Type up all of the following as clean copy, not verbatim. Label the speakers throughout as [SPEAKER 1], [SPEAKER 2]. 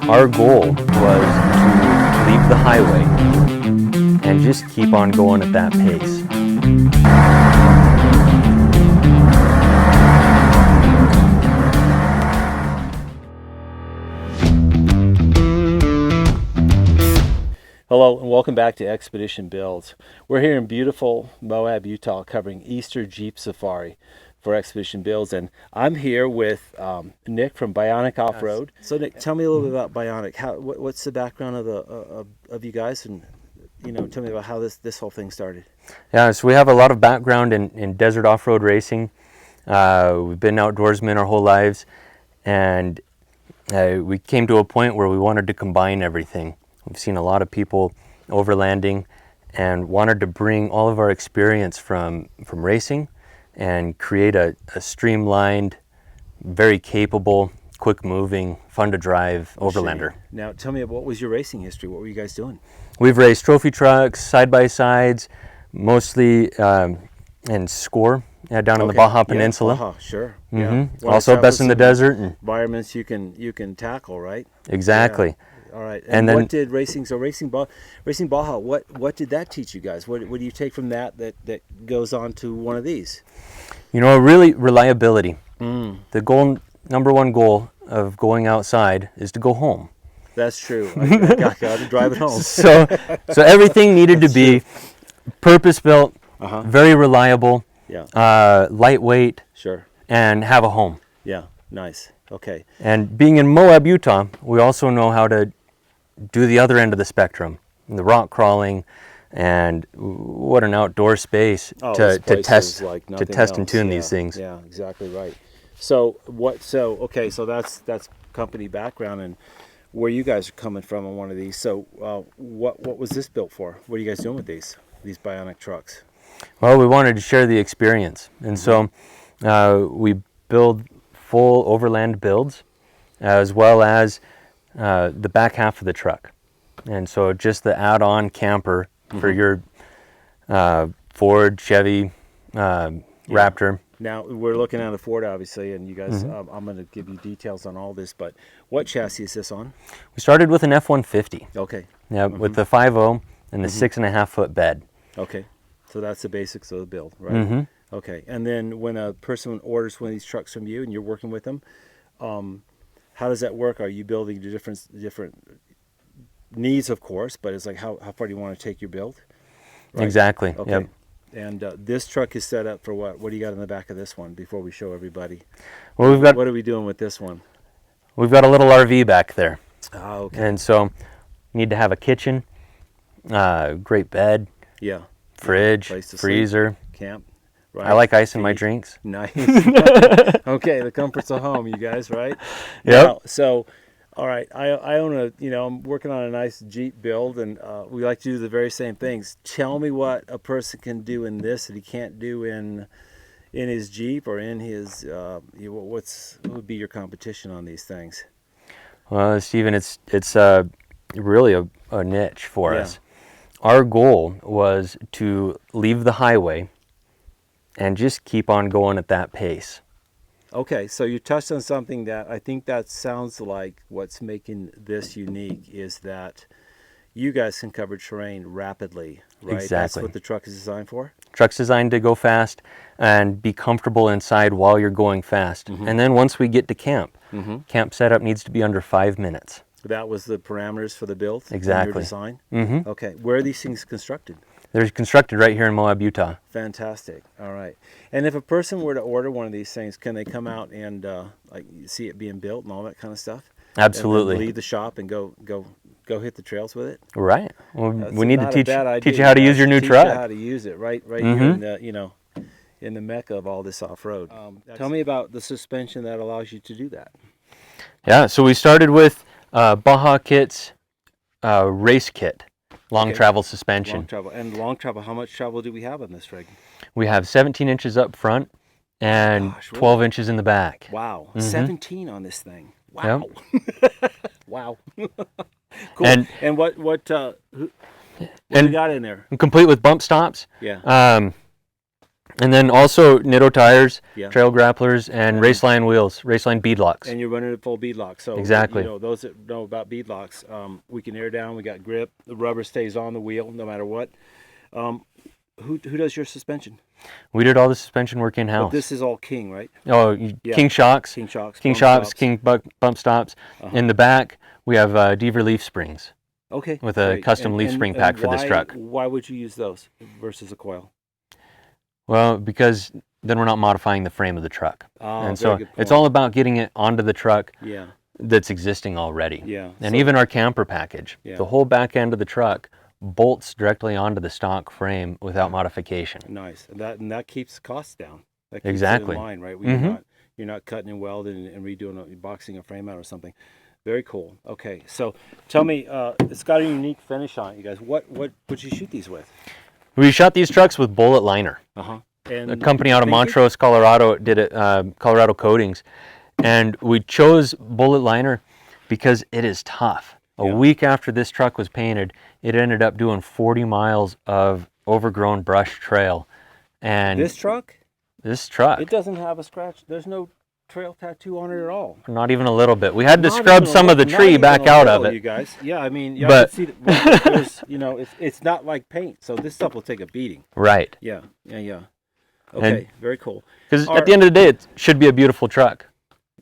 [SPEAKER 1] Our goal was to leave the highway and just keep on going at that pace.
[SPEAKER 2] Hello and welcome back to Expedition Builds. We're here in beautiful Moab, Utah, covering Easter Jeep Safari for Expedition Builds, and I'm here with Nick from Bionic Off-Road. So Nick, tell me a little bit about Bionic. What's the background of you guys, and tell me about how this whole thing started.
[SPEAKER 1] Yeah, so we have a lot of background in desert off-road racing. We've been outdoorsmen our whole lives, and we came to a point where we wanted to combine everything. We've seen a lot of people overlanding and wanted to bring all of our experience from racing and create a streamlined, very capable, quick-moving, fun-to-drive overlander.
[SPEAKER 2] Now, tell me, what was your racing history? What were you guys doing?
[SPEAKER 1] We've raced trophy trucks, side-by-sides, mostly in Score, down in the Baja Peninsula.
[SPEAKER 2] Baja, sure.
[SPEAKER 1] Mm-hmm. Yeah. Also best in the desert. And
[SPEAKER 2] environments you can tackle, right?
[SPEAKER 1] Exactly.
[SPEAKER 2] Yeah. All right. And then, what did racing Baja, what did that teach you guys? What do you take from that goes on to one of these?
[SPEAKER 1] Really reliability. The number one goal of going outside is to go home.
[SPEAKER 2] That's true. I got to drive it home.
[SPEAKER 1] So everything needed to be purpose-built, very reliable, lightweight,
[SPEAKER 2] sure, and
[SPEAKER 1] have a home.
[SPEAKER 2] Yeah, nice. Okay.
[SPEAKER 1] And being in Moab, Utah, we also know how to do the other end of the spectrum, the rock crawling, and what an outdoor space to test and tune these things.
[SPEAKER 2] Yeah, exactly right. So that's company background and where you guys are coming from on one of these. So what was this built for? What are you guys doing with these Bionic trucks?
[SPEAKER 1] Well, we wanted to share the experience, and so we build full overland builds, as well as the back half of the truck. And so just the add-on camper for your Ford, Chevy, Raptor.
[SPEAKER 2] Now, we're looking at a Ford, obviously, and you guys, I'm going to give you details on all this, but what chassis is this on?
[SPEAKER 1] We started with an F150.
[SPEAKER 2] Okay.
[SPEAKER 1] Yeah, with the 5.0 and the 6.5 foot bed.
[SPEAKER 2] Okay. So that's the basics of the build, right? Okay. And then when a person orders one of these trucks from you and you're working with them, how does that work? Are you building the different needs, of course, but it's like how far do you want to take your build? Right?
[SPEAKER 1] Exactly.
[SPEAKER 2] Okay.
[SPEAKER 1] Yep.
[SPEAKER 2] And this truck is set up for what? What do you got in the back of this one before we show everybody?
[SPEAKER 1] Well,
[SPEAKER 2] what are we doing with this one?
[SPEAKER 1] We've got a little RV back there.
[SPEAKER 2] Oh, okay.
[SPEAKER 1] And so you need to have a kitchen, great bed, fridge, freezer,
[SPEAKER 2] camp. Right.
[SPEAKER 1] I like ice in my drinks.
[SPEAKER 2] Nice. Okay, the comforts of home, you guys, right?
[SPEAKER 1] Yep.
[SPEAKER 2] So, all right, I own I'm working on a nice Jeep build, and we like to do the very same things. Tell me what a person can do in this that he can't do in his Jeep or in his, what would be your competition on these things?
[SPEAKER 1] Well, Stephen, it's really a niche for us. Our goal was to leave the highway and just keep on going at that pace.
[SPEAKER 2] Okay, so you touched on something that I think that sounds like what's making this unique is that you guys can cover terrain rapidly, right?
[SPEAKER 1] Exactly.
[SPEAKER 2] That's what the truck is designed for?
[SPEAKER 1] Truck's designed to go fast and be comfortable inside while you're going fast. And then once we get to camp, camp setup needs to be under 5 minutes.
[SPEAKER 2] That was the parameters for the build?
[SPEAKER 1] Exactly.
[SPEAKER 2] Your design? Okay, where are these things constructed?
[SPEAKER 1] They're constructed right here in Moab, Utah.
[SPEAKER 2] Fantastic. All right. And if a person were to order one of these things, can they come out and see it being built and all that kind of stuff?
[SPEAKER 1] Absolutely.
[SPEAKER 2] And leave the shop and go hit the trails with it?
[SPEAKER 1] Right. Well, we need to teach
[SPEAKER 2] you
[SPEAKER 1] how to use your new truck.
[SPEAKER 2] Teach you how to use it right here in the in the mecca of all this off-road. Tell me about the suspension that allows you to do that.
[SPEAKER 1] Yeah. So we started with Baja Kit's race kit. Long travel suspension.
[SPEAKER 2] Long travel. How much travel do we have on this rig?
[SPEAKER 1] We have 17 inches up front and 12 inches in the back.
[SPEAKER 2] Wow. 17 on this thing. Wow. Yep. Wow. Cool. And what do you got in there?
[SPEAKER 1] Complete with bump stops.
[SPEAKER 2] Yeah.
[SPEAKER 1] And then also Nitto tires,
[SPEAKER 2] Yeah.
[SPEAKER 1] trail grapplers, and Raceline wheels, Raceline beadlocks.
[SPEAKER 2] And you're running a full beadlock. So
[SPEAKER 1] Exactly.
[SPEAKER 2] you know, those that know about beadlocks, we can air down. We got grip. The rubber stays on the wheel no matter what. Who does your suspension?
[SPEAKER 1] We did all the suspension work
[SPEAKER 2] But
[SPEAKER 1] in-house.
[SPEAKER 2] this is all King, right?
[SPEAKER 1] Oh,
[SPEAKER 2] Yeah.
[SPEAKER 1] King shocks,
[SPEAKER 2] King shocks.
[SPEAKER 1] King
[SPEAKER 2] bump
[SPEAKER 1] shocks,
[SPEAKER 2] stops.
[SPEAKER 1] King bump stops. In the back, we have Deaver leaf springs
[SPEAKER 2] Okay.
[SPEAKER 1] with a
[SPEAKER 2] great.
[SPEAKER 1] custom leaf spring pack for this truck.
[SPEAKER 2] Why would you use those versus a coil?
[SPEAKER 1] Well, because then we're not modifying the frame of the truck.
[SPEAKER 2] Oh,
[SPEAKER 1] And
[SPEAKER 2] very
[SPEAKER 1] so
[SPEAKER 2] good
[SPEAKER 1] it's
[SPEAKER 2] point.
[SPEAKER 1] all about getting it onto the truck
[SPEAKER 2] Yeah.
[SPEAKER 1] that's existing already.
[SPEAKER 2] Yeah.
[SPEAKER 1] And
[SPEAKER 2] So-
[SPEAKER 1] even our camper package,
[SPEAKER 2] Yeah.
[SPEAKER 1] the whole back end of the truck bolts directly onto the stock frame without modification.
[SPEAKER 2] Nice. And that keeps costs down. That keeps
[SPEAKER 1] Exactly.
[SPEAKER 2] it in line, right?
[SPEAKER 1] Mhm.
[SPEAKER 2] You're not cutting and welding and redoing boxing a frame out or something. Very cool. Okay, so tell me, it's got a unique finish on it, you guys. What would you shoot these with?
[SPEAKER 1] We shot these trucks with bullet liner.
[SPEAKER 2] And
[SPEAKER 1] A company out of
[SPEAKER 2] painted?
[SPEAKER 1] Montrose, Colorado did it, Colorado Coatings. And we chose bullet liner because it is tough. A
[SPEAKER 2] Yeah.
[SPEAKER 1] week after this truck was painted, it ended up doing 40 miles of overgrown brush trail. And
[SPEAKER 2] This truck,
[SPEAKER 1] this truck,
[SPEAKER 2] it doesn't have a scratch. There's no trail tattoo on it at all.
[SPEAKER 1] not even a little bit. We had to
[SPEAKER 2] Not
[SPEAKER 1] scrub
[SPEAKER 2] even a
[SPEAKER 1] some of the
[SPEAKER 2] not
[SPEAKER 1] tree
[SPEAKER 2] even
[SPEAKER 1] back
[SPEAKER 2] a
[SPEAKER 1] out
[SPEAKER 2] little,
[SPEAKER 1] of it.
[SPEAKER 2] You guys, yeah, I mean, y'all
[SPEAKER 1] But-
[SPEAKER 2] can see that, there's, you know, it's not like paint, so this stuff will take a beating.
[SPEAKER 1] Right.
[SPEAKER 2] Yeah. Okay, very cool.
[SPEAKER 1] Because
[SPEAKER 2] Our-
[SPEAKER 1] at the end of the day, it should be a beautiful truck.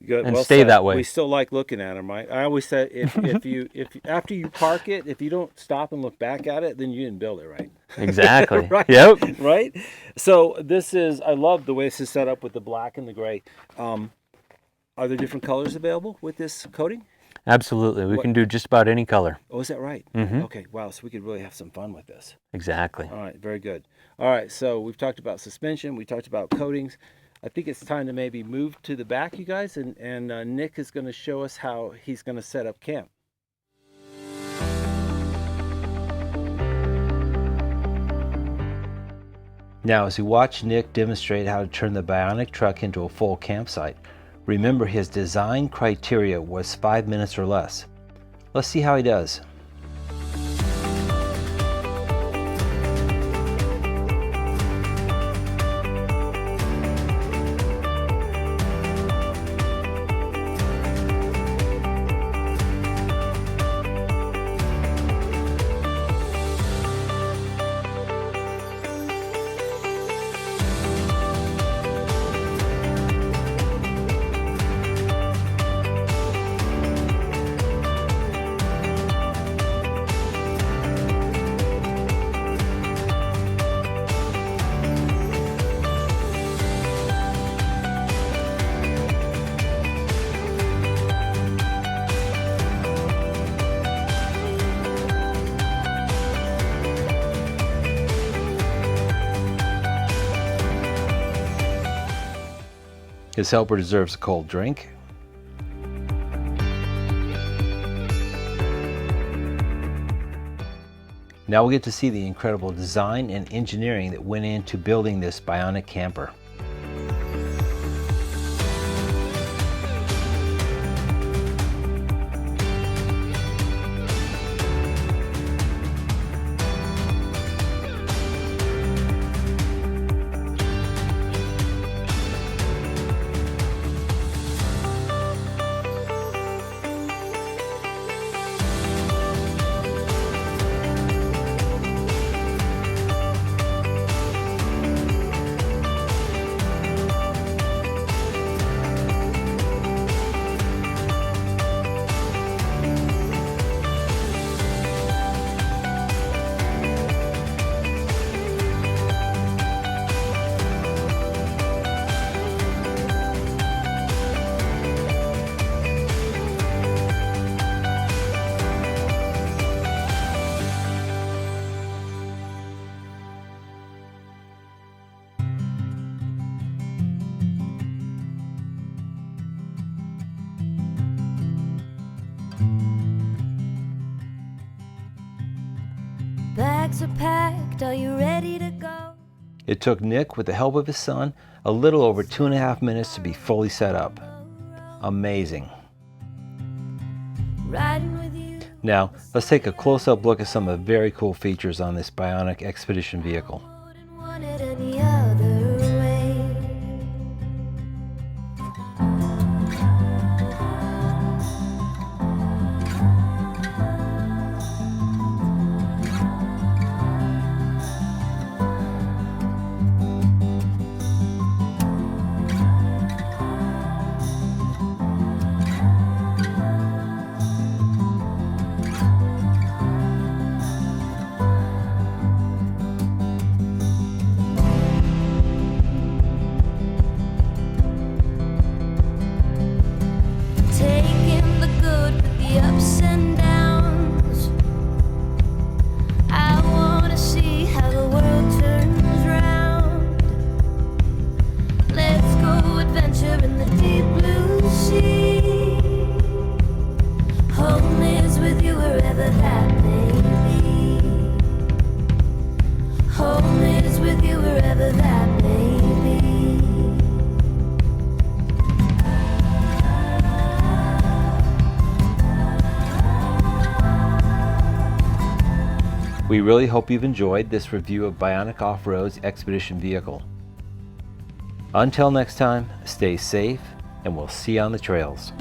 [SPEAKER 2] Good.
[SPEAKER 1] and
[SPEAKER 2] well
[SPEAKER 1] stay
[SPEAKER 2] said.
[SPEAKER 1] that way.
[SPEAKER 2] We still like looking at them, right? I always said if after you park it, if you don't stop and look back at it, then you didn't build it right.
[SPEAKER 1] Exactly.
[SPEAKER 2] Right.
[SPEAKER 1] Yep.
[SPEAKER 2] Right. So I love the way this is set up with the black and the gray. Are there different colors available with this coating?
[SPEAKER 1] Absolutely. We can do just about any color.
[SPEAKER 2] Oh, is that right?
[SPEAKER 1] Mhm.
[SPEAKER 2] Okay. Wow. So we could really have some fun with this.
[SPEAKER 1] Exactly.
[SPEAKER 2] All right. Very good. All right. So we've talked about suspension. We talked about coatings. I think it's time to maybe move to the back, you guys, and Nick is going to show us how he's going to set up camp. Now, as you watch Nick demonstrate how to turn the Bionic truck into a full campsite, remember his design criteria was 5 minutes or less. Let's see how he does. His helper deserves a cold drink. Now we get to see the incredible design and engineering that went into building this Bionic camper.
[SPEAKER 3] Bags are packed, are you ready to go?
[SPEAKER 2] It took Nick, with the help of his son, a little over 2.5 minutes to be fully set up. Amazing.
[SPEAKER 3] Riding with you.
[SPEAKER 2] Now, let's take a close-up look at some of the very cool features on this Bionic Expedition vehicle.
[SPEAKER 3] Wouldn't want it any other and downs. I wanna see how the world turns round. Let's go adventure in the deep blue sea. Home is with you wherever that may be. Home is with you wherever that may be.
[SPEAKER 2] We really hope you've enjoyed this review of Bionic Off-Road's Expedition vehicle. Until next time, stay safe, and we'll see you on the trails.